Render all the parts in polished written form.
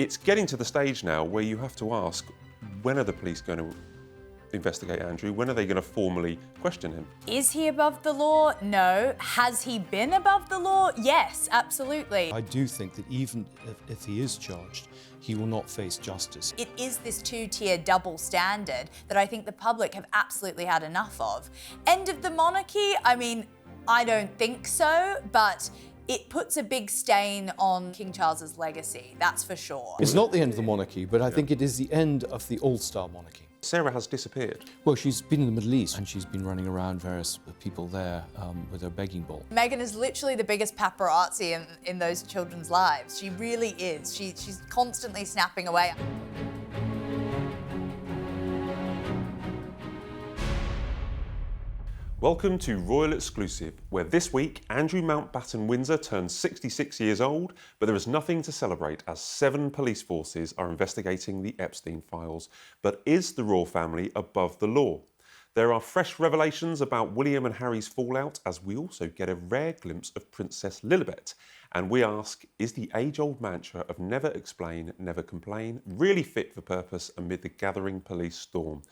It's getting to the stage now where you have to ask, when are the police going to investigate Andrew? When are they going to formally question him? Is he above the law? No. Has he been above the law? Yes, absolutely. I do think that even if he is charged, he will not face justice. It is this two-tier double standard that I think the public have absolutely had enough of. End of the monarchy? I mean, I don't think so, but it puts a big stain on King Charles's legacy, that's for sure. It's not the end of the monarchy, but I think it is the end of the all-star monarchy. Sarah has disappeared. Well, she's been in the Middle East and she's been running around various people there with her begging bowl. Meghan is literally the biggest paparazzi in those children's lives. She really is. She's constantly snapping away. Welcome to Royal Exclusive, where this week Andrew Mountbatten-Windsor turns 66 years old, but there is nothing to celebrate as 7 police forces are investigating the Epstein files. But is the royal family above the law? There are fresh revelations about William and Harry's fallout, as we also get a rare glimpse of Princess Lilibet. And we ask, is the age-old mantra of never explain, never complain really fit for purpose amid the gathering police storm?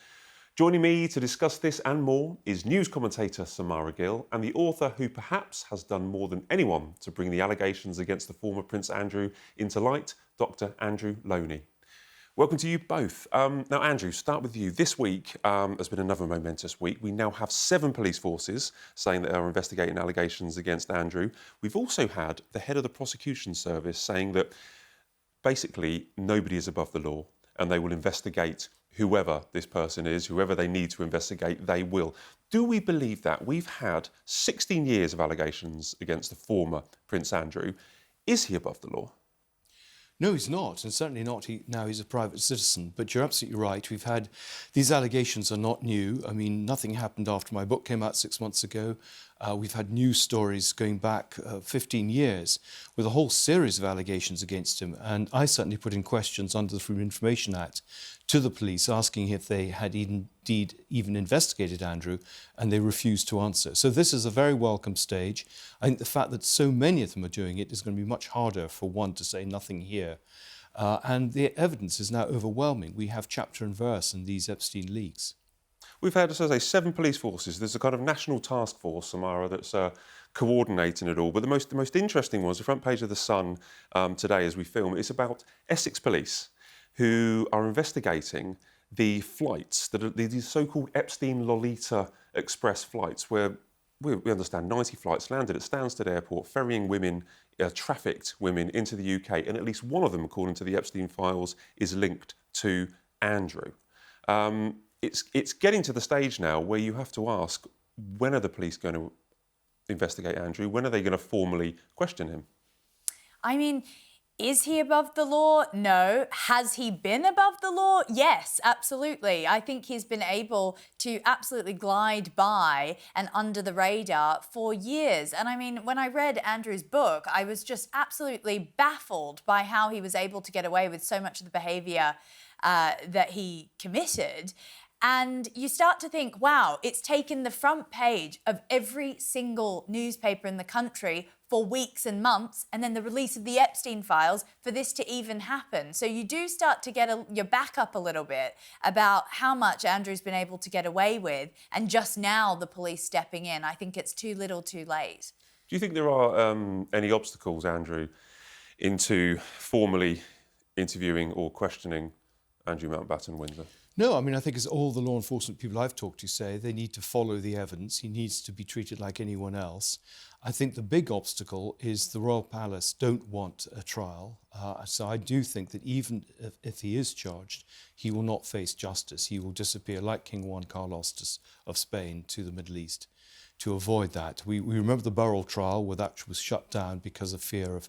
Joining me to discuss this and more is news commentator Samara Gill and the author who perhaps has done more than anyone to bring the allegations against the former Prince Andrew into light, Dr. Andrew Loney. Welcome to you both. Now, Andrew, start with you. This week has been another momentous week. We now have 7 police forces saying that they are investigating allegations against Andrew. We've also had the head of the prosecution service saying that basically nobody is above the law and they will investigate whoever this person is, whoever they need to investigate, they will. Do we believe that? We've had 16 years of allegations against the former Prince Andrew. Is he above the law? No, he's not, and certainly not now he's a private citizen. But you're absolutely right. We've had, these allegations are not new. I mean, nothing happened after my book came out 6 months ago. We've had news stories going back 15 years with a whole series of allegations against him. And I certainly put in questions under the Freedom of Information Act to the police, asking if they had indeed even investigated Andrew, and they refused to answer. So this is a very welcome stage. I think the fact that so many of them are doing it is going to be much harder for one to say nothing here. And the evidence is now overwhelming. We have chapter and verse in these Epstein leaks. We've had, as I say, 7 police forces. There's a kind of national task force, Samara, that's coordinating it all. But the most interesting one is the front page of The Sun today as we film. It's about Essex Police, who are investigating the flights, that are these so-called Epstein-Lolita Express flights, where we understand 90 flights landed at Stansted Airport, ferrying women, trafficked women into the UK, and at least one of them, according to the Epstein files, is linked to Andrew. It's getting to the stage now where you have to ask, when are the police going to investigate Andrew? When are they going to formally question him? I mean, is he above the law? No. Has he been above the law? Yes, absolutely. I think he's been able to absolutely glide by and under the radar for years. And I mean, when I read Andrew's book, I was just absolutely baffled by how he was able to get away with so much of the behaviour that he committed. And you start to think, wow, it's taken the front page of every single newspaper in the country for weeks and months, and then the release of the Epstein files for this to even happen. So you do start to get your back up a little bit about how much Andrew's been able to get away with, and just now the police stepping in. I think it's too little too late. Do you think there are any obstacles, Andrew, into formally interviewing or questioning Andrew Mountbatten-Windsor? No, I mean, I think as all the law enforcement people I've talked to say, they need to follow the evidence. He needs to be treated like anyone else. I think the big obstacle is the Royal Palace don't want a trial. So I do think that even if he is charged, he will not face justice. He will disappear like King Juan Carlos of Spain to the Middle East. To avoid that, we remember the Burrell trial where that was shut down because of fear of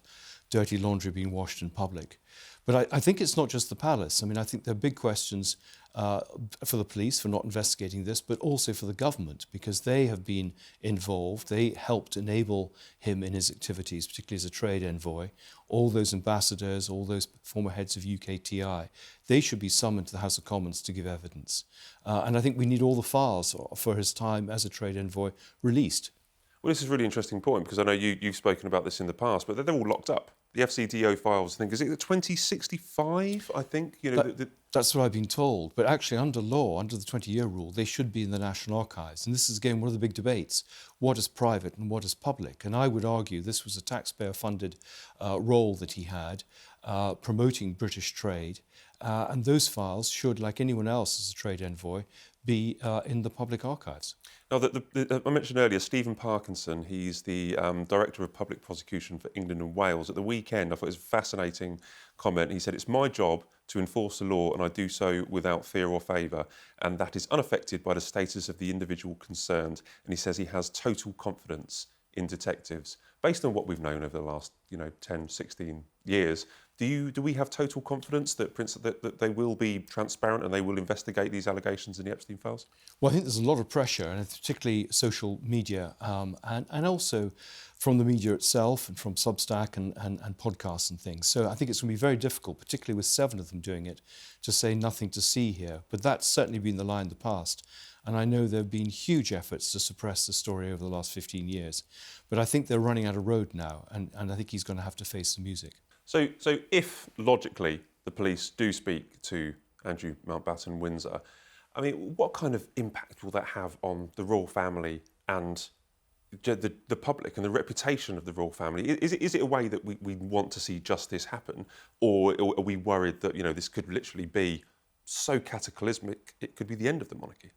dirty laundry being washed in public. But I think it's not just the palace. I mean, I think there are big questions for the police for not investigating this, but also for the government, because they have been involved. They helped enable him in his activities, particularly as a trade envoy. All those ambassadors, all those former heads of UKTI, they should be summoned to the House of Commons to give evidence. And I think we need all the files for his time as a trade envoy released. Well, this is a really interesting point, because I know you've spoken about this in the past, but they're all locked up. the FCDO files, I think, is it the 2065? I think, you know, That's what I've been told. But actually, under law, under the 20-year rule, they should be in the National Archives. And this is, again, one of the big debates. What is private and what is public? And I would argue this was a taxpayer-funded role that he had, promoting British trade. And those files should, like anyone else as a trade envoy, be in the public archives. Now, I mentioned earlier Stephen Parkinson, he's the Director of Public Prosecution for England and Wales. At the weekend, I thought it was a fascinating comment. He said, "It's my job to enforce the law, and I do so without fear or favour, and that is unaffected by the status of the individual concerned." And he says he has total confidence in detectives. Based on what we've known over the last, 10, 16 years, do we have total confidence that they will be transparent and they will investigate these allegations in the Epstein files? Well, I think there's a lot of pressure, and particularly social media, and also from the media itself and from Substack and podcasts and things. So I think it's going to be very difficult, particularly with 7 of them doing it, to say nothing to see here. But that's certainly been the lie in the past. And I know there have been huge efforts to suppress the story over the last 15 years. But I think they're running out of road now, and I think he's going to have to face the music. So if, logically, the police do speak to Andrew Mountbatten-Windsor, I mean, what kind of impact will that have on the royal family and the public and the reputation of the royal family? Is it a way that we want to see justice happen, or are we worried that, this could literally be so cataclysmic it could be the end of the monarchy?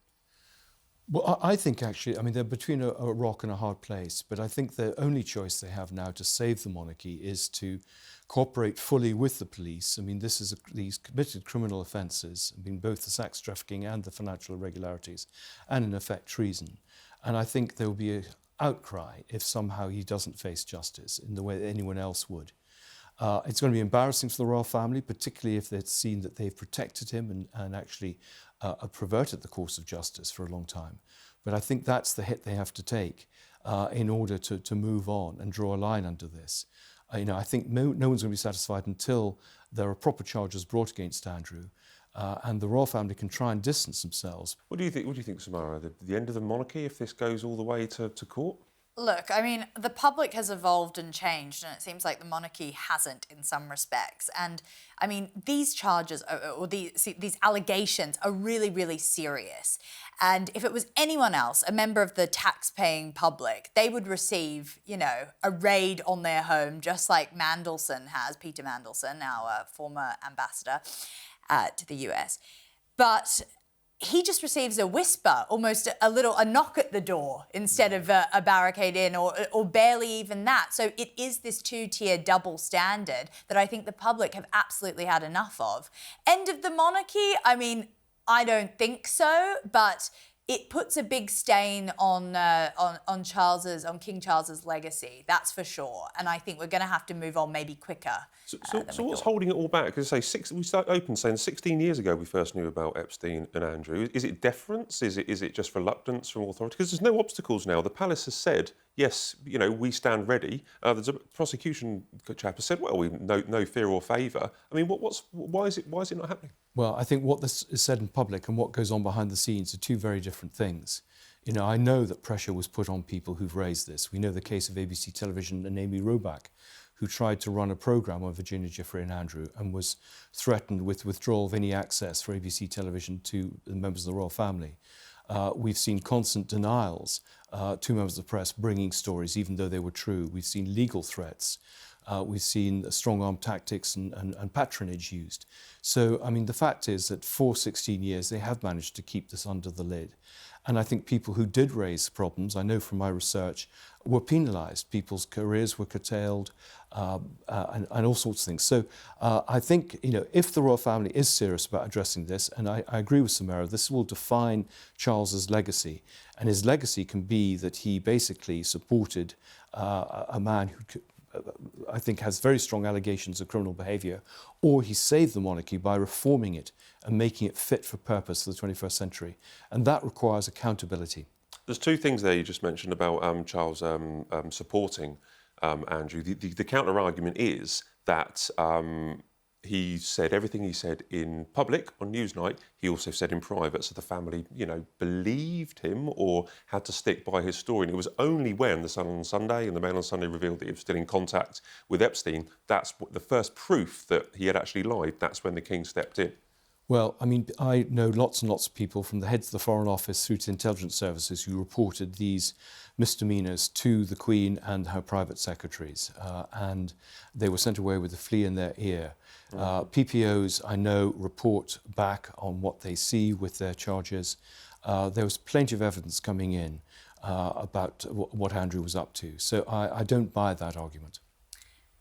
Well, I think actually, they're between a rock and a hard place, but I think the only choice they have now to save the monarchy is to cooperate fully with the police. These committed criminal offences, both the sex trafficking and the financial irregularities, and in effect treason. And I think there will be an outcry if somehow he doesn't face justice in the way that anyone else would. It's going to be embarrassing for the royal family, particularly if they've seen that they've protected him and actually perverted the course of justice for a long time. But I think that's the hit they have to take in order to move on and draw a line under this. I think no one's going to be satisfied until there are proper charges brought against Andrew, and the royal family can try and distance themselves. What do you think, Samara? The end of the monarchy if this goes all the way to court? Look, the public has evolved and changed, and it seems like the monarchy hasn't in some respects. And these charges or these allegations are really, really serious. And if it was anyone else, a member of the tax-paying public, they would receive, a raid on their home, just like Mandelson has, Peter Mandelson, our former ambassador to the US. But he just receives a whisper, almost a knock at the door instead of a barricade in, or barely even that. So it is this 2-tier double standard that I think the public have absolutely had enough of. End of the monarchy? I don't think so, but it puts a big stain on King Charles's legacy. That's for sure. And I think we're going to have to move on maybe quicker. So what's holding it all back? Because we start open saying 16 years ago we first knew about Epstein and Andrew. Is it deference? Is it just reluctance from authority? Because there's no obstacles now. The palace has said, yes, we stand ready. The prosecution chap has said, well, we no fear or favour. Why is it not happening? Well, I think what this is said in public and what goes on behind the scenes are two very different things. I know that pressure was put on people who've raised this. We know the case of ABC Television and Amy Robach, who tried to run a programme on Virginia Giuffre and Andrew and was threatened with withdrawal of any access for ABC Television to the members of the royal family. We've seen constant denials to members of the press bringing stories, even though they were true. We've seen legal threats. We've seen strong-arm tactics and patronage used. So, the fact is that for 16 years, they have managed to keep this under the lid. And I think people who did raise problems, I know from my research, were penalised. People's careers were curtailed and all sorts of things. So I think, if the royal family is serious about addressing this, and I agree with Samara, this will define Charles's legacy. And his legacy can be that he basically supported a man who I think has very strong allegations of criminal behaviour, or he saved the monarchy by reforming it and making it fit for purpose for the 21st century. And that requires accountability. There's two things there you just mentioned about Charles supporting Andrew. The counter-argument is that he said everything he said in public on Newsnight, he also said in private, so the family, believed him or had to stick by his story. And it was only when the Sun on Sunday and the Mail on Sunday revealed that he was still in contact with Epstein, that's the first proof that he had actually lied. That's when the King stepped in. Well, I mean, I know lots and lots of people from the heads of the Foreign Office through to intelligence services who reported these misdemeanours to the Queen and her private secretaries, and they were sent away with a flea in their ear. PPOs, I know, report back on what they see with their charges. There was plenty of evidence coming in about what Andrew was up to, so I don't buy that argument.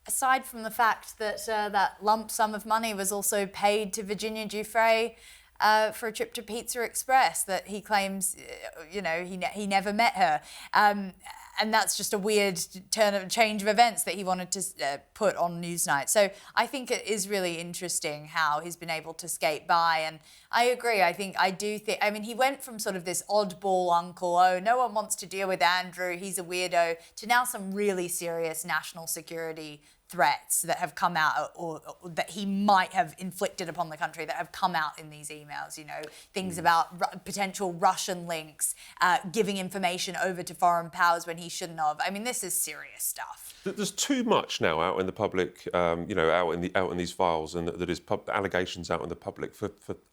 Aside from the fact that that lump sum of money was also paid to Virginia Giuffre for a trip to Pizza Express that he claims, he never met her. And that's just a weird change of events that he wanted to put on Newsnight. So I think it is really interesting how he's been able to skate by. And I agree. I mean, he went from sort of this oddball uncle, oh, no one wants to deal with Andrew, he's a weirdo, to now some really serious national security threats that have come out or that he might have inflicted upon the country that have come out in these emails, things about potential Russian links, giving information over to foreign powers when he shouldn't have. I mean, this is serious stuff. There's too much now out in the public, out in these files, and that is allegations out in the public for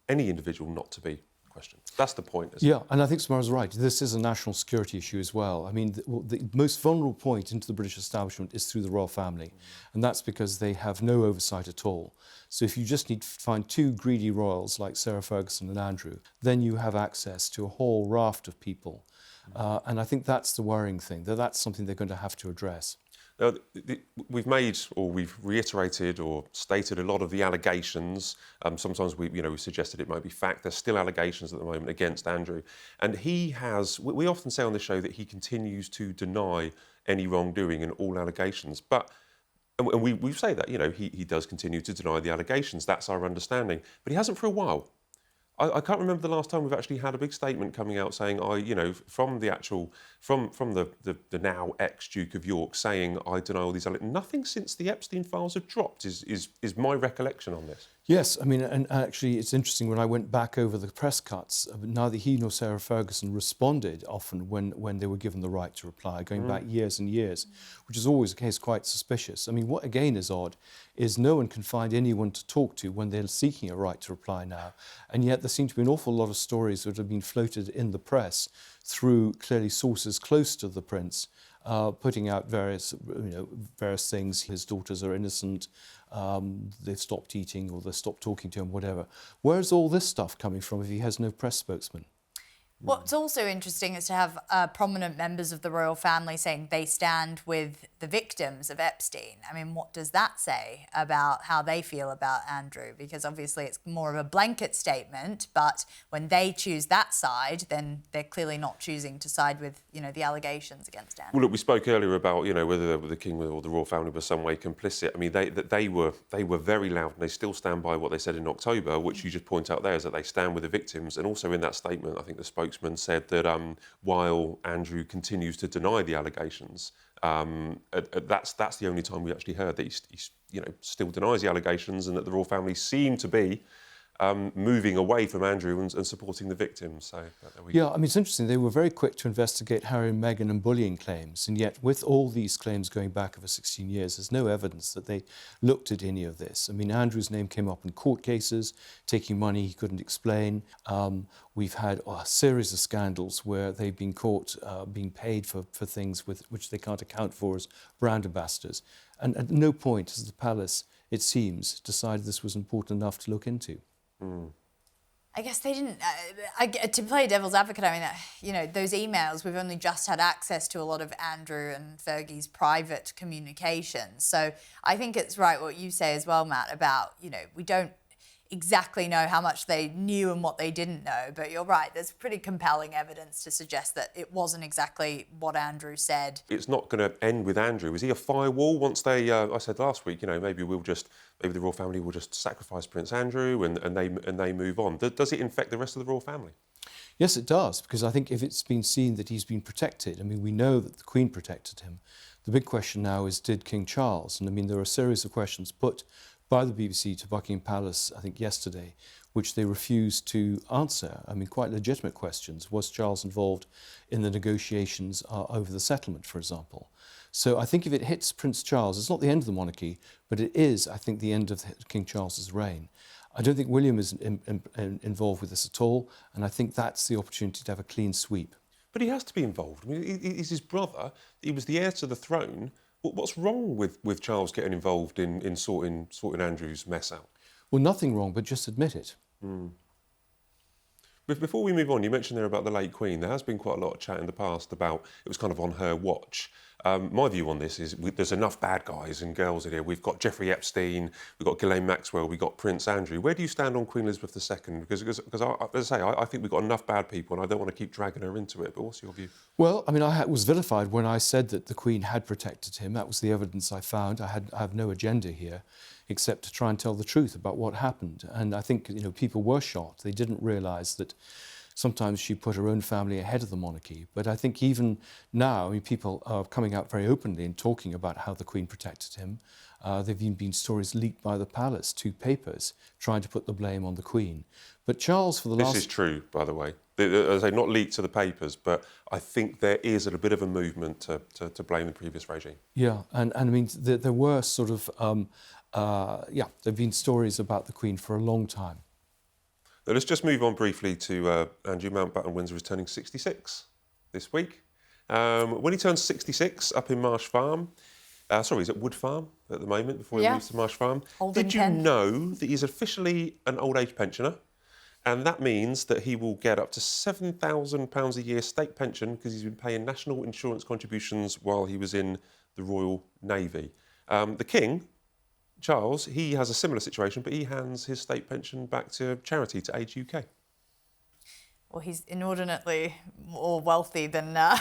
any individual not to be questioned. That's the point, isn't it? And I think Samara's right. This is a national security issue as well. I mean, the most vulnerable point into the British establishment is through the royal family, and that's because they have no oversight at all. So if you just need to find two greedy royals like Sarah Ferguson and Andrew, then you have access to a whole raft of people. And I think that's the worrying thing, that's something they're going to have to address. Now, we've reiterated or stated a lot of the allegations. Sometimes we suggested it might be fact. There's still allegations at the moment against Andrew. And we often say on the show that he continues to deny any wrongdoing and all allegations. And we say that, he does continue to deny the allegations. That's our understanding. But he hasn't for a while. I can't remember the last time we've actually had a big statement coming out saying, from the now ex-Duke of York saying, I deny all these allegations. Nothing since the Epstein files have dropped is my recollection on this. Yes, I mean, and actually it's interesting when I went back over the press cuts, neither he nor Sarah Ferguson responded often when they were given the right to reply, going back years and years, which is always a case quite suspicious. I mean, what again is odd is no one can find anyone to talk to when they're seeking a right to reply now. And yet there seem to be an awful lot of stories that have been floated in the press through clearly sources close to the prince, putting out various things. His daughters are innocent, they've stopped eating or they've stopped talking to him, whatever. Where's all this stuff coming from if he has no press spokesman? What's also interesting is to have prominent members of the royal family saying they stand with the victims of Epstein. I mean, what does that say about how they feel about Andrew? Because obviously it's more of a blanket statement, but when they choose that side, then they're clearly not choosing to side with, the allegations against Andrew. Well, look, we spoke earlier about, whether the King or the royal family were some way complicit. I mean, they were very loud, and they still stand by what they said in October, which you just point out there is that they stand with the victims. And also in that statement, I think the spokesman said that while Andrew continues to deny the allegations, that's the only time we actually heard that he still denies the allegations, and that the royal family seem to be moving away from Andrew and supporting the victims. So I mean, it's interesting. They were very quick to investigate Harry and Meghan and bullying claims, and yet with all these claims going back over 16 years, there's no evidence that they looked at any of this. I mean, Andrew's name came up in court cases, taking money he couldn't explain. We've had a series of scandals where they've been caught being paid for things which they can't account for as brand ambassadors. And at no point has the palace, it seems, decided this was important enough to look into. I guess they didn't. To play devil's advocate, I mean, those emails, we've only just had access to a lot of Andrew and Fergie's private communications. So I think it's right what you say as well, Matt, about, we don't exactly know how much they knew and what they didn't know, but you're right, there's pretty compelling evidence to suggest that it wasn't exactly what Andrew said. It's not going to end with Andrew. Is he a firewall once they, I said last week, maybe the royal family will just sacrifice Prince Andrew and they move on. Does it infect the rest of the royal family? Yes, it does, because I think if it's been seen that he's been protected, I mean, we know that the Queen protected him. The big question now is, did King Charles? And I mean, there are a series of questions put by the BBC to Buckingham Palace, I think yesterday, which they refused to answer. I mean, quite legitimate questions. Was Charles involved in the negotiations over the settlement, for example? So I think if it hits Prince Charles, it's not the end of the monarchy, but it is, I think, the end of King Charles's reign. I don't think William is involved with this at all, and I think that's the opportunity to have a clean sweep. But he has to be involved. I mean, he's his brother. He was the heir to the throne. What's wrong with Charles getting involved in sorting Andrew's mess out? Well, nothing wrong, but just admit it. Before we move on, you mentioned there about the late Queen. There has been quite a lot of chat in the past about it was kind of on her watch. My view on this is there's enough bad guys and girls in here. We've got Jeffrey Epstein, we've got Ghislaine Maxwell, we've got Prince Andrew. Where do you stand on Queen Elizabeth II? Because as I say, I think we've got enough bad people and I don't want to keep dragging her into it. But what's your view? Well, I mean, I was vilified when I said that the Queen had protected him. That was the evidence I found. I have no agenda here except to try and tell the truth about what happened. And I think, people were shocked. They didn't realise that sometimes she put her own family ahead of the monarchy. But I think even now, people are coming out very openly and talking about how the Queen protected him. There have even been stories leaked by the palace to papers trying to put the blame on the Queen. But Charles, for the last... This is true, by the way. As I say, not leaked to the papers, but I think there is a bit of a movement to blame the previous regime. Yeah, and I mean, there were sort of... there have been stories about the Queen for a long time. Now, let's just move on briefly to Andrew Mountbatten-Windsor is turning 66 this week. When he turns 66 up in Marsh Farm, he's at Wood Farm at the moment before he moves to Marsh Farm. Did you know that he's officially an old age pensioner? And that means that he will get up to £7,000 a year state pension because he's been paying national insurance contributions while he was in the Royal Navy. The King, Charles, he has a similar situation, but he hands his state pension back to charity, to Age UK. Well, he's inordinately more wealthy than I'm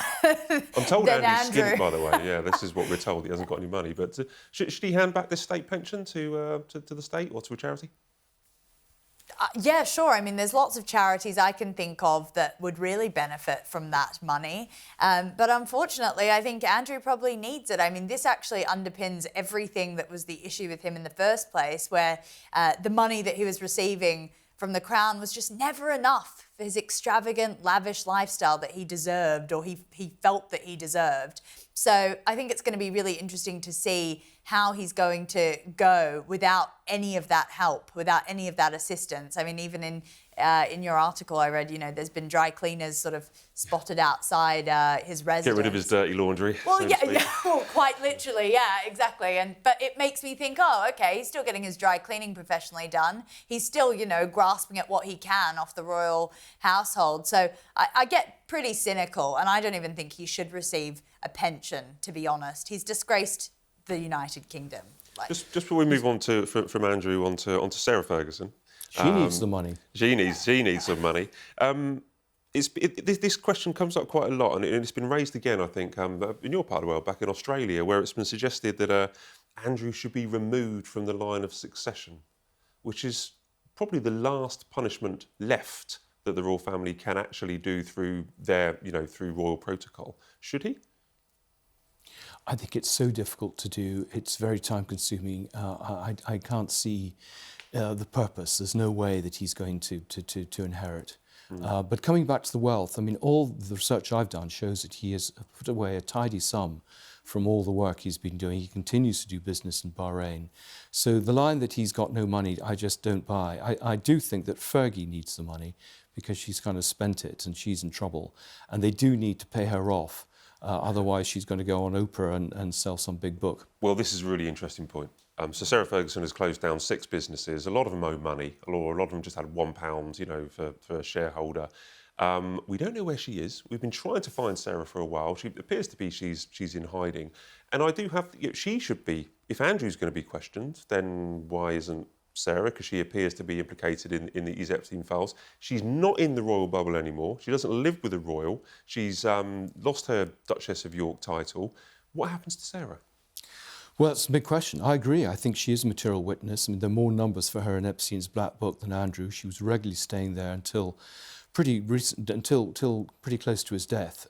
told than Andy's Andrew. skint, by the way. Yeah, this is what we're told. He hasn't got any money. But should he hand back this state pension to the state or to a charity? Yeah, sure. I mean, there's lots of charities I can think of that would really benefit from that money. But unfortunately, I think Andrew probably needs it. I mean, this actually underpins everything that was the issue with him in the first place, where the money that he was receiving from the Crown was just never enough for his extravagant, lavish lifestyle that he deserved, or he felt that he deserved. So I think it's going to be really interesting to see how he's going to go without any of that help, without any of that assistance. I mean, even in your article I read, there's been dry cleaners sort of spotted outside his residence. Get rid of his dirty laundry. Well, well, quite literally, yeah, exactly. But it makes me think, okay, he's still getting his dry cleaning professionally done. He's still, grasping at what he can off the royal household. So I get pretty cynical, and I don't even think he should receive a pension, to be honest. He's disgraced the United Kingdom. Just before we move on from Andrew onto Sarah Ferguson. She needs the money. She needs some money. This question comes up quite a lot, and it's been raised again, I think, in your part of the world, back in Australia, where it's been suggested that Andrew should be removed from the line of succession, which is probably the last punishment left that the royal family can actually do through through royal protocol. Should he? I think it's so difficult to do. It's very time-consuming. I can't see the purpose. There's no way that he's going to inherit. But coming back to the wealth, I mean, all the research I've done shows that he has put away a tidy sum from all the work he's been doing. He continues to do business in Bahrain. So the line that he's got no money, I just don't buy. I do think that Fergie needs the money because she's kind of spent it and she's in trouble. And they do need to pay her off. Otherwise, she's going to go on Oprah and sell some big book. Well, this is a really interesting point. So Sarah Ferguson has closed down 6 businesses. A lot of them owe money. A lot of them just had £1, for a shareholder. We don't know where she is. We've been trying to find Sarah for a while. She appears to be she's in hiding. And I do have... she should be... If Andrew's going to be questioned, then why isn't Sarah? Because she appears to be implicated in these Epstein files. She's not in the royal bubble anymore. She doesn't live with a royal. She's lost her Duchess of York title. What happens to Sarah? Well, it's a big question. I agree. I think she is a material witness. I mean, there are more numbers for her in Epstein's black book than Andrew. She was regularly staying there until pretty close to his death.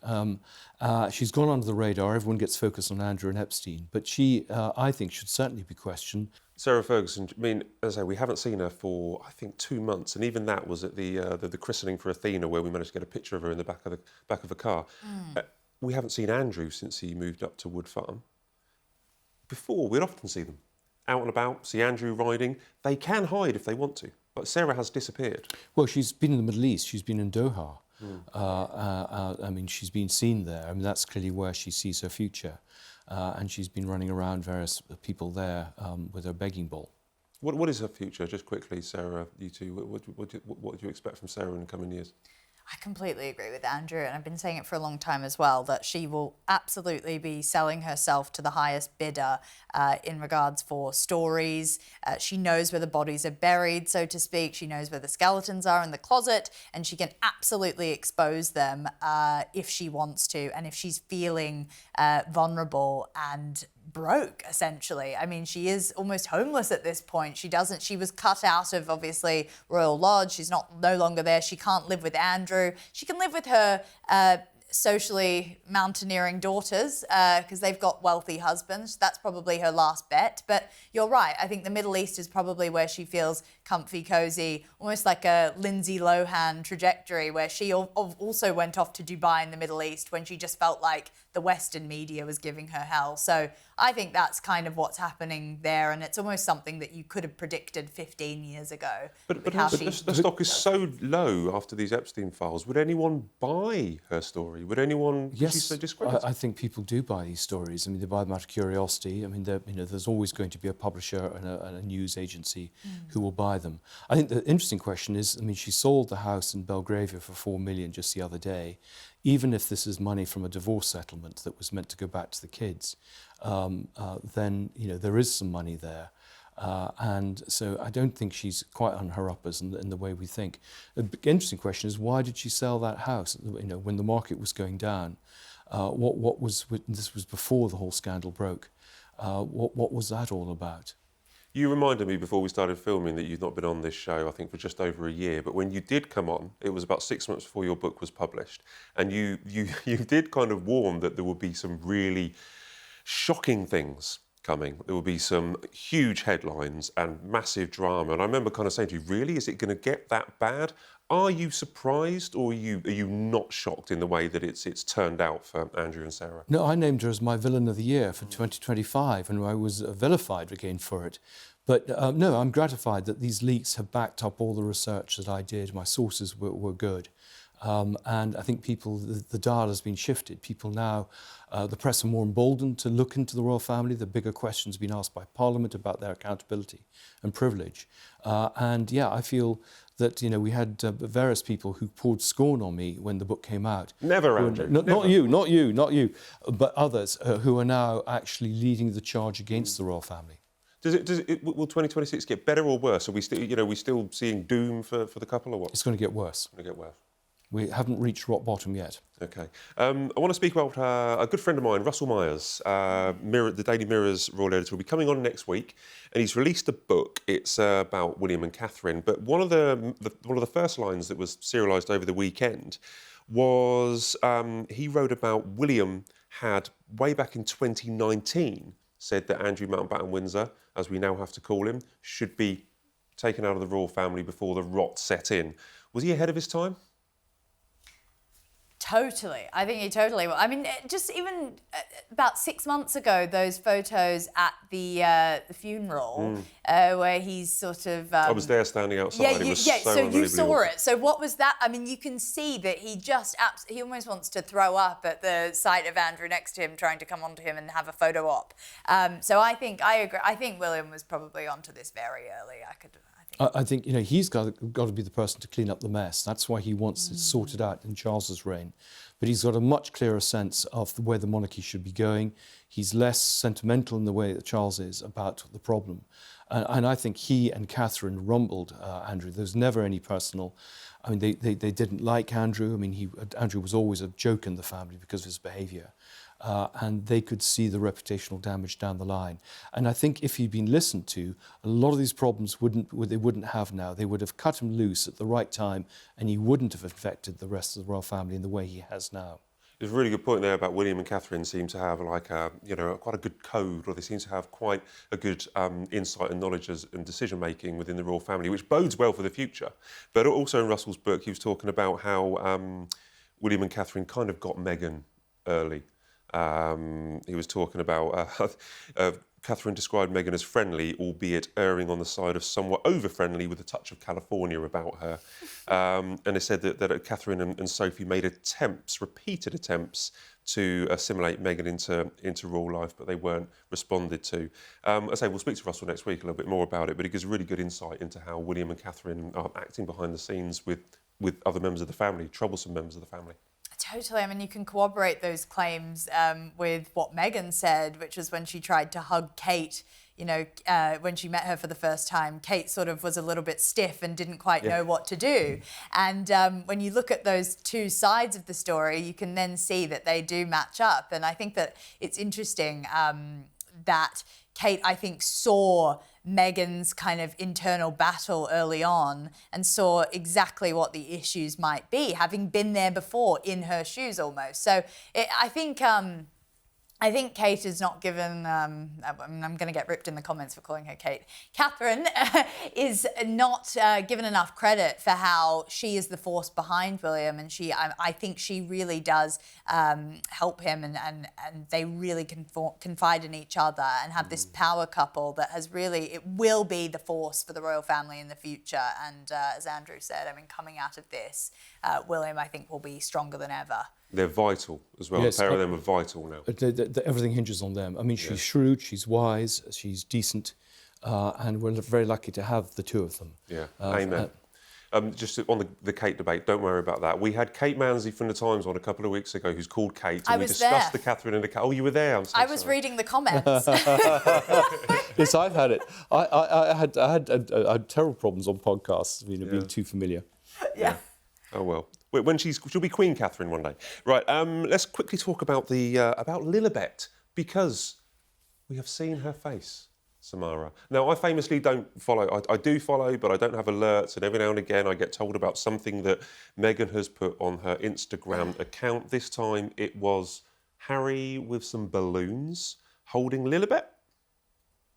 She's gone under the radar. Everyone gets focused on Andrew and Epstein. But she, I think, should certainly be questioned. Sarah Ferguson, I mean, as I say, we haven't seen her for, I think, 2 months, and even that was at the christening for Athena, where we managed to get a picture of her in the back of a car. We haven't seen Andrew since he moved up to Wood Farm. Before, we'd often see them out and about, see Andrew riding. They can hide if they want to, but Sarah has disappeared. Well, she's been in the Middle East. She's been in Doha. I mean, she's been seen there. I mean, that's clearly where she sees her future. And she's been running around various people there with her begging bowl. What is her future? Just quickly, Sarah, you two, what do you expect from Sarah in the coming years? I completely agree with Andrew, and I've been saying it for a long time as well, that she will absolutely be selling herself to the highest bidder in regards for stories. She knows where the bodies are buried, so to speak. She knows where the skeletons are in the closet, and she can absolutely expose them if she wants to, and if she's feeling vulnerable and broke, essentially. I mean, she is almost homeless at this point. She was cut out of, obviously, Royal Lodge. She's no longer there. She can't live with Andrew. She can live with her socially mountaineering daughters because they've got wealthy husbands. That's probably her last bet. But you're right. I think the Middle East is probably where she feels comfy, cozy, almost like a Lindsay Lohan trajectory, where she also went off to Dubai in the Middle East when she just felt like the Western media was giving her hell. So I think that's kind of what's happening there, and it's almost something that you could have predicted 15 years ago. But the stock is so low after these Epstein files. Would anyone buy her story? Would anyone? Yes, she's so discredited? I think people do buy these stories. I mean, they buy them out of curiosity. I mean, there's always going to be a publisher and a news agency who will buy them. I think the interesting question is, I mean, she sold the house in Belgravia for $4 million just the other day. Even if this is money from a divorce settlement that was meant to go back to the kids, then there is some money there. And so I don't think she's quite on her uppers in the way we think. The interesting question is, why did she sell that house? When the market was going down, this was before the whole scandal broke. What was that all about? You reminded me before we started filming that you've not been on this show, I think, for just over a year. But when you did come on, it was about 6 months before your book was published. And you did kind of warn that there would be some really shocking things coming. There will be some huge headlines and massive drama. And I remember kind of saying to you, really, is it going to get that bad? Are you surprised, or are you not shocked in the way that it's turned out for Andrew and Sarah? No, I named her as my villain of the year for 2025, and I was vilified again for it. But no, I'm gratified that these leaks have backed up all the research that I did. My sources were good. And I think the dial has been shifted. People now, the press are more emboldened to look into the royal family. The bigger questions have been asked by Parliament about their accountability and privilege. And yeah, I feel that we had various people who poured scorn on me when the book came out. Never, Andrew. Not you, but others who are now actually leading the charge against the royal family. Will 2026 get better or worse? Are we still seeing doom for the couple, or what? It's going to get worse. It's going to get worse. We haven't reached rock bottom yet. Okay. I want to speak about a good friend of mine, Russell Myers, the Daily Mirror's royal editor, will be coming on next week, and he's released a book. It's about William and Catherine. But one of the first lines that was serialised over the weekend was he wrote about William had, way back in 2019, said that Andrew Mountbatten-Windsor, as we now have to call him, should be taken out of the royal family before the rot set in. Was he ahead of his time? Totally. I think he totally will. I mean, just even about 6 months ago, those photos at the funeral where he's sort of... I was there standing outside. So you saw it. So what was that? I mean, you can see that he almost wants to throw up at the sight of Andrew next to him, trying to come onto him and have a photo op. So I agree. I think William was probably onto this very early. I think he's got to be the person to clean up the mess. That's why he wants it sorted out in Charles's reign. But he's got a much clearer sense of where the monarchy should be going. He's less sentimental in the way that Charles is about the problem. And I think he and Catherine rumbled Andrew. There was never any personal... I mean, they didn't like Andrew. I mean, Andrew was always a joke in the family because of his behaviour. And they could see the reputational damage down the line. And I think if he'd been listened to, a lot of these problems they wouldn't have now. They would have cut him loose at the right time, and he wouldn't have infected the rest of the royal family in the way he has now. There's a really good point there about William and Catherine seem to have like a, quite a good code, or they seem to have quite a good insight and knowledge and decision making within the royal family, which bodes well for the future. But also in Russell's book, he was talking about how William and Catherine kind of got Meghan early. He was talking about Catherine described Meghan as friendly, albeit erring on the side of somewhat over-friendly with a touch of California about her. And they said that Catherine and Sophie made repeated attempts to assimilate Meghan into royal life, but they weren't responded to. I say we'll speak to Russell next week a little bit more about it, but it gives really good insight into how William and Catherine are acting behind the scenes with other members of the family, troublesome members of the family. Totally. I mean, you can corroborate those claims with what Meghan said, which was when she tried to hug Kate. When she met her for the first time, Kate sort of was a little bit stiff and didn't quite know what to do. And when you look at those two sides of the story, you can then see that they do match up. And I think that it's interesting that Kate, I think, saw Meghan's kind of internal battle early on and saw exactly what the issues might be, having been there before in her shoes almost. So I think Kate is not given, I'm going to get ripped in the comments for calling her Kate. Catherine is not given enough credit for how she is the force behind William, and I think she really does help him, and they really confide in each other and have this power couple that it will be the force for the royal family in the future. And as Andrew said, I mean, coming out of this, William, I think, will be stronger than ever. They're vital as well. Yes, the pair of them are vital now. Everything hinges on them. I mean, she's shrewd, she's wise, she's decent, and we're very lucky to have the two of them. Yeah, amen. Just on the Kate debate, don't worry about that. We had Kate Mansley from The Times on a couple of weeks ago, who's called Kate, and we discussed the Catherine and the Kate. Oh, you were there? I'm so I was reading the comments. Yes, I've had it. I had terrible problems on podcasts, being too familiar. Yeah. Oh well. When she'll be Queen Catherine one day. Right. Let's quickly talk about about Lilibet, because we have seen her face, Samara. Now, I famously don't follow. I do follow, but I don't have alerts, and every now and again I get told about something that Meghan has put on her Instagram account. This time it was Harry with some balloons holding Lilibet.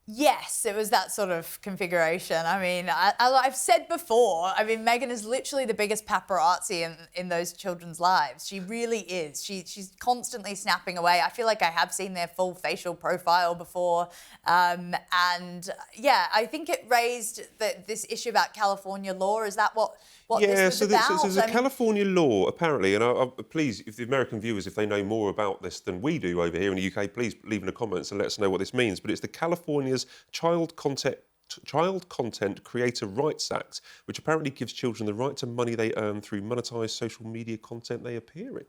Yes, it was that sort of configuration. I mean, I've said before, I mean, Meghan is literally the biggest paparazzi in those children's lives. She really is. She's constantly snapping away. I feel like I have seen their full facial profile before. And yeah, I think it raised this issue about California law. Is that what this was about? So there's a California law, apparently, and please, if the American viewers, if they know more about this than we do over here in the UK, please leave in the comments and let us know what this means. But it's the California's Child Content Creator Rights Act, which apparently gives children the right to money they earn through monetised social media content they appear in.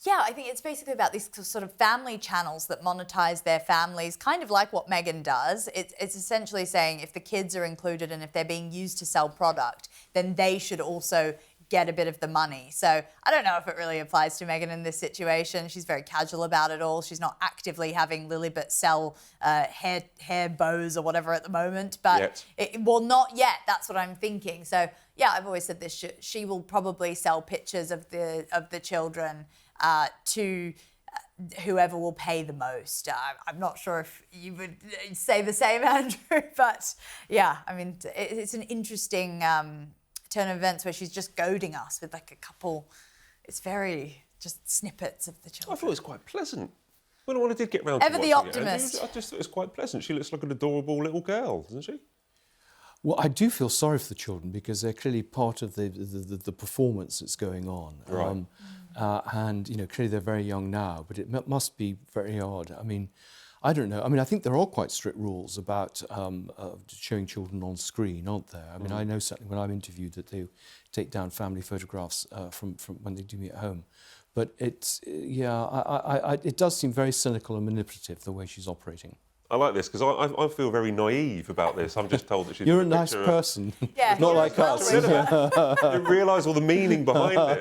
Yeah, I think it's basically about these sort of family channels that monetize their families, kind of like what Meghan does. It's essentially saying if the kids are included and if they're being used to sell product, then they should also get a bit of the money. So I don't know if it really applies to Meghan in this situation. She's very casual about it all. She's not actively having Lilibet sell hair bows or whatever at the moment. But not yet. That's what I'm thinking. So yeah, I've always said this. She will probably sell pictures of the children to whoever will pay the most. I'm not sure if you would say the same, Andrew, but yeah, I mean, it's an interesting turn of events where she's just goading us with like a couple, it's very just snippets of the children. I thought it was quite pleasant. When I did get round to watching the optimist. I just thought it was quite pleasant. She looks like an adorable little girl, doesn't she? Well, I do feel sorry for the children because they're clearly part of the performance that's going on. Right. And, clearly they're very young now, but it must be very odd. I mean, I don't know. I mean, I think there are quite strict rules about showing children on screen, aren't there? I mean, I know certainly when I'm interviewed that they take down family photographs from when they do me at home. But it does seem very cynical and manipulative, the way she's operating. I like this because I feel very naive about this. I'm just told that she's... You're a nice person. Yeah, not like us. You didn't realise all the meaning behind it.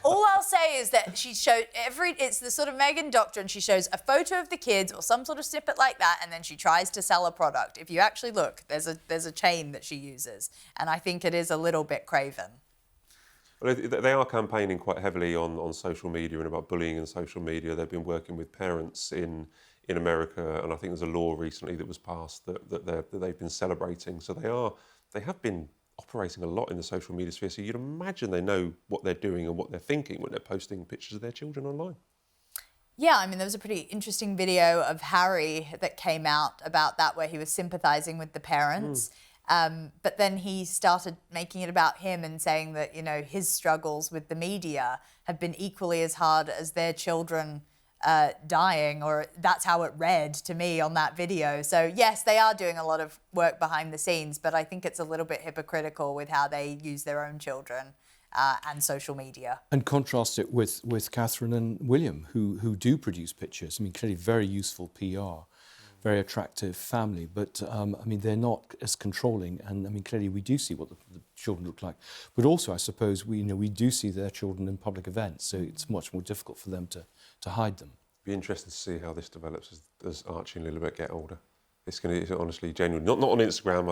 All I'll say is that she showed it's the sort of Meghan doctrine. She shows a photo of the kids or some sort of snippet like that, and then she tries to sell a product. If you actually look, there's a chain that she uses, and I think it is a little bit craven. Well, they are campaigning quite heavily on social media and about bullying and social media. They've been working with parents in America, and I think there's a law recently that was passed that they've been celebrating. So they have been operating a lot in the social media sphere. So you'd imagine they know what they're doing and what they're thinking when they're posting pictures of their children online. Yeah, I mean, there was a pretty interesting video of Harry that came out about that where he was sympathising with the parents. But then he started making it about him and saying that, you know, his struggles with the media have been equally as hard as their children dying, or that's how it read to me on that video. So yes, they are doing a lot of work behind the scenes, but I think it's a little bit hypocritical with how they use their own children and social media. And contrast it with Catherine and William, who do produce pictures. I mean, clearly very useful PR, very attractive family, but I mean, they're not as controlling. And I mean, clearly we do see what the children look like. But also, I suppose, we do see their children in public events, so it's much more difficult for them to hide them. Be interested to see how this develops as Archie and Lilibet get older. It's going to honestly, genuinely, not on Instagram,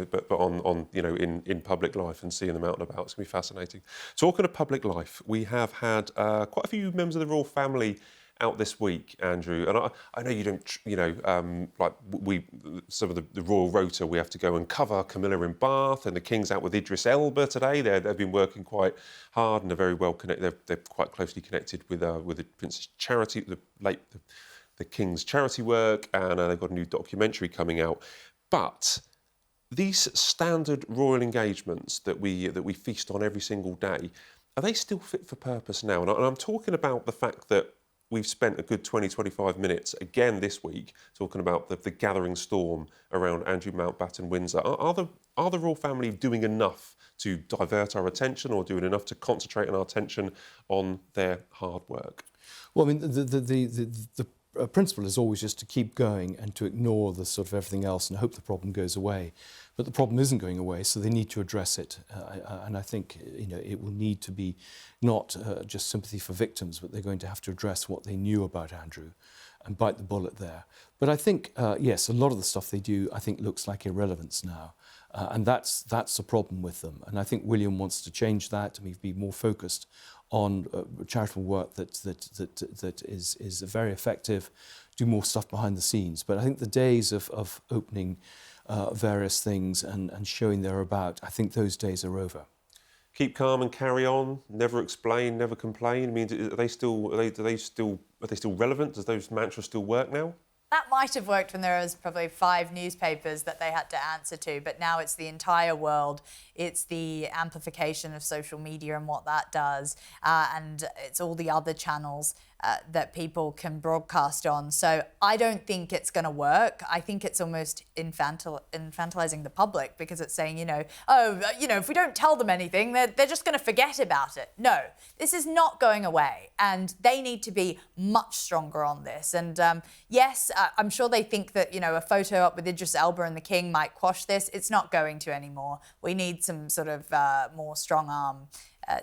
but on in public life and seeing them out and about. It's going to be fascinating. Talking of public life, we have had quite a few members of the royal family out this week, Andrew. And I know you don't, some of the royal rota, we have to go and cover Camilla in Bath, and the King's out with Idris Elba today. They've been working quite hard and they're very well connected. They're quite closely connected with the Prince's charity, the King's charity work, and they've got a new documentary coming out. But these standard royal engagements that we feast on every single day, are they still fit for purpose now? And I'm talking about the fact that we've spent a good 20-25 minutes again this week talking about the gathering storm around Andrew Mountbatten-Windsor. Are the royal family doing enough to divert our attention, or doing enough to concentrate on our attention on their hard work? Well, I mean, the principle is always just to keep going and to ignore the sort of everything else and hope the problem goes away. But the problem isn't going away, so they need to address it. And I think it will need to be not just sympathy for victims, but they're going to have to address what they knew about Andrew and bite the bullet there. But I think, yes, a lot of the stuff they do, I think, looks like irrelevance now. And that's the problem with them. And I think William wants to change that. I mean, be more focused on charitable work that is very effective, do more stuff behind the scenes. But I think the days of opening various things and showing they're about, I think those days are over. Keep calm and carry on. Never explain, never complain. I mean, are they still relevant? Does those mantras still work now? That might have worked when there was probably 5 newspapers that they had to answer to, but now it's the entire world. It's the amplification of social media and what that does, and it's all the other channels that people can broadcast on. So I don't think it's going to work. I think it's almost infantilizing the public, because it's saying, if we don't tell them anything, they're just going to forget about it. No, this is not going away, and they need to be much stronger on this. And yes, I'm sure they think that, a photo up with Idris Elba and the King might quash this. It's not going to anymore. We need some sort of more strong arm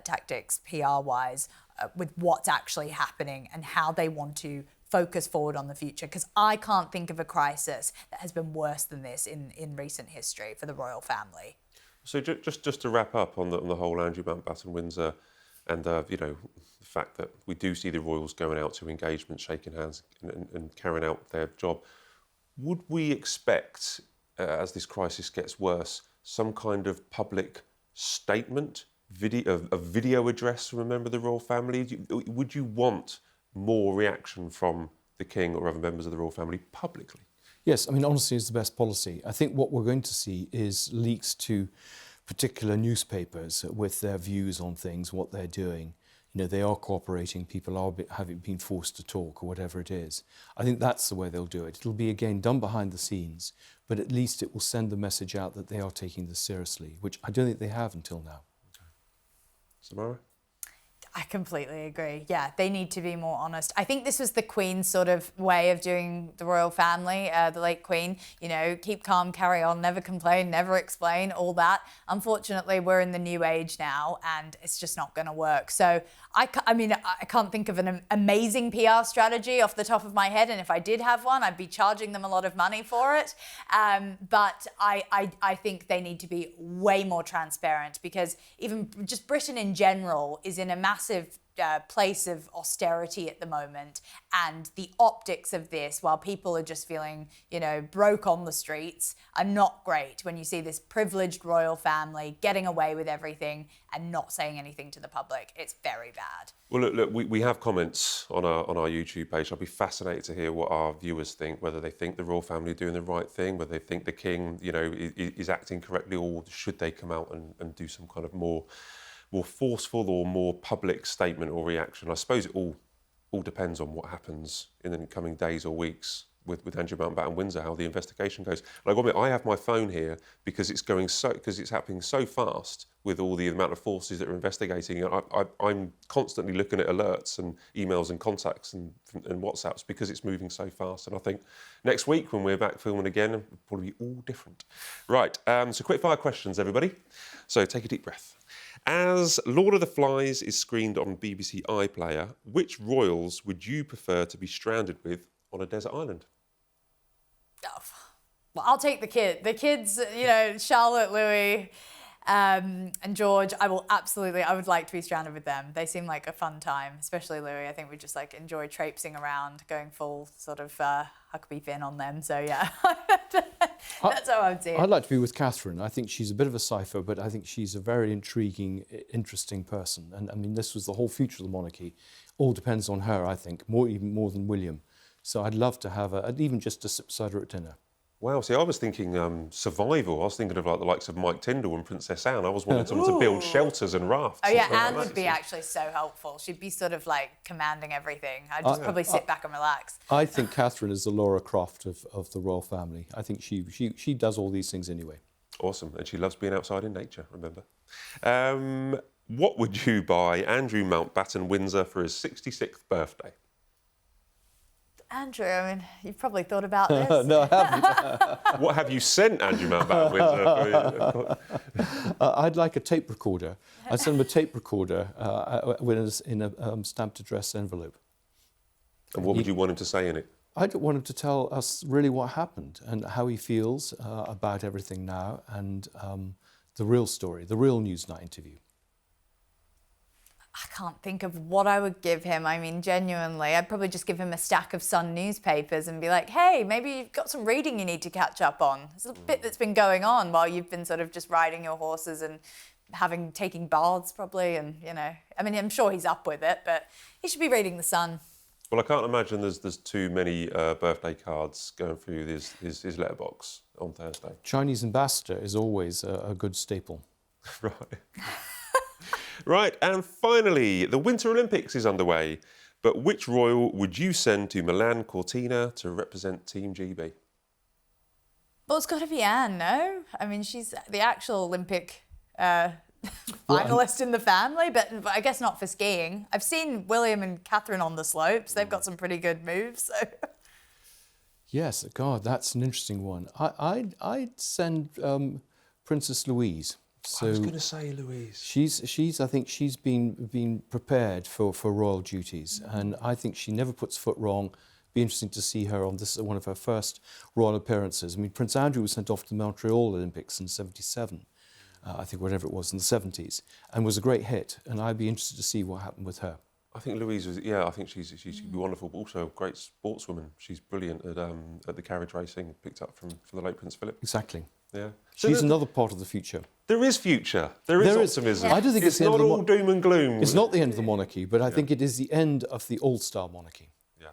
tactics, PR-wise, with what's actually happening and how they want to focus forward on the future. Because I can't think of a crisis that has been worse than this in recent history for the royal family. So just to wrap up on the whole Andrew Mountbatten-Windsor and the fact that we do see the royals going out to engagements, shaking hands and carrying out their job, would we expect, as this crisis gets worse, some kind of public statement, a video address from a member of the royal family? Would you want more reaction from the King or other members of the royal family publicly? Yes, I mean, honesty is the best policy. I think what we're going to see is leaks to particular newspapers with their views on things, what they're doing. They are cooperating, people are having been forced to talk or whatever it is. I think that's the way they'll do it. It'll be, again, done behind the scenes, but at least it will send the message out that they are taking this seriously, which I don't think they have until now. Samara? I completely agree. Yeah, they need to be more honest. I think this was the Queen's sort of way of doing the royal family, the late Queen. You know, keep calm, carry on, never complain, never explain, all that. Unfortunately, we're in the new age now, and it's just not going to work. So I can't think of an amazing PR strategy off the top of my head, and if I did have one, I'd be charging them a lot of money for it. But I think they need to be way more transparent, because even just Britain in general is in a massive place of austerity at the moment, and the optics of this, while people are just feeling, you know, broke on the streets, are not great when you see this privileged royal family getting away with everything and not saying anything to the public. It's very bad. Well, look, we have comments on our YouTube page. I'll be fascinated to hear what our viewers think, whether they think the royal family are doing the right thing, whether they think the king, you know, is acting correctly, or should they come out and do some kind of more forceful or more public statement or reaction. I suppose it all depends on what happens in the coming days or weeks with Andrew Mountbatten-Windsor, how the investigation goes. And I've got to admit, I have my phone here because it's happening so fast with all the amount of forces that are investigating. I'm constantly looking at alerts and emails and contacts and WhatsApps because it's moving so fast. And I think next week when we're back filming again, it'll probably be all different. Right, so quick fire questions, everybody. So take a deep breath. As Lord of the Flies is screened on BBC iPlayer, which royals would you prefer to be stranded with on a desert island? Oh, well, I'll take the kids, you know, Charlotte, Louis, and George. I would like to be stranded with them. They seem like a fun time, especially Louis. I think we just like enjoy traipsing around, going full sort of Huckabee Finn on them. So yeah, that's how I would see it. I'd like to be with Catherine. I think she's a bit of a cipher, but I think she's a very intriguing, interesting person. And I mean, this was the whole future of the monarchy. All depends on her, I think, even more than William. So I'd love to have her, even just to sit beside her at dinner. Wow, see, I was thinking survival. I was thinking of like the likes of Mike Tyndall and Princess Anne. I was wanting them to build shelters and rafts. Oh and yeah, stuff Anne like would be actually so helpful. She'd be sort of like commanding everything. I'd just probably sit back and relax. I think Catherine is the Laura Croft of the royal family. I think she does all these things anyway. Awesome, and she loves being outside in nature, remember. What would you buy Andrew Mountbatten-Windsor for his 66th birthday? Andrew, I mean, you've probably thought about this. No, I haven't. What have you sent Andrew Mountbatten-Windsor? I'd like a tape recorder. I'd send him a tape recorder in a stamped address envelope. And what would you want him to say in it? I want him to tell us really what happened and how he feels about everything now, and the real story, the real Newsnight interview. I can't think of what I would give him. I mean, genuinely, I'd probably just give him a stack of Sun newspapers and be like, hey, maybe you've got some reading you need to catch up on. There's a bit that's been going on while you've been sort of just riding your horses and taking baths probably, and, you know, I mean, I'm sure he's up with it, but he should be reading the Sun. Well, I can't imagine there's too many birthday cards going through his letterbox on Thursday. Chinese ambassador is always a good staple. Right. Right, and finally, the Winter Olympics is underway. But which royal would you send to Milan Cortina to represent Team GB? Well, it's got to be Anne, no? I mean, she's the actual Olympic finalist in the family, but I guess not for skiing. I've seen William and Catherine on the slopes. They've got some pretty good moves. So. Yes, God, that's an interesting one. I'd send Princess Louise. So I was going to say Louise. I think she's been prepared for royal duties, and I think she never puts foot wrong. Be interesting to see her on this, one of her first royal appearances. I mean, Prince Andrew was sent off to the Montreal Olympics in '77, I think, whatever it was, in the '70s, and was a great hit. And I'd be interested to see what happened with her. I think Louise was, I think she should be wonderful, but also a great sportswoman. She's brilliant at the carriage racing, picked up from the late Prince Philip. Exactly. Yeah. She's another part of the future. There is future. There is optimism. I don't think it's not all doom and gloom. It's not the end of the monarchy, but I think it is the end of the all-star monarchy. Yeah.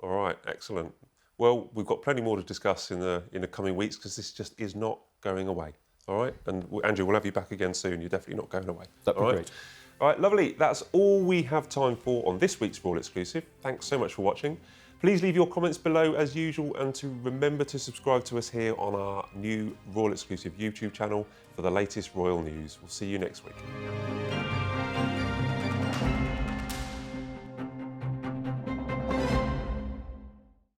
All right. Excellent. Well, we've got plenty more to discuss in the coming weeks, because this just is not going away. All right. And Andrew, we'll have you back again soon. You're definitely not going away. That'd be great. All right. Lovely. That's all we have time for on this week's Royal Exclusive. Thanks so much for watching. Please leave your comments below as usual, and to remember to subscribe to us here on our new Royal Exclusive YouTube channel for the latest royal news. We'll see you next week.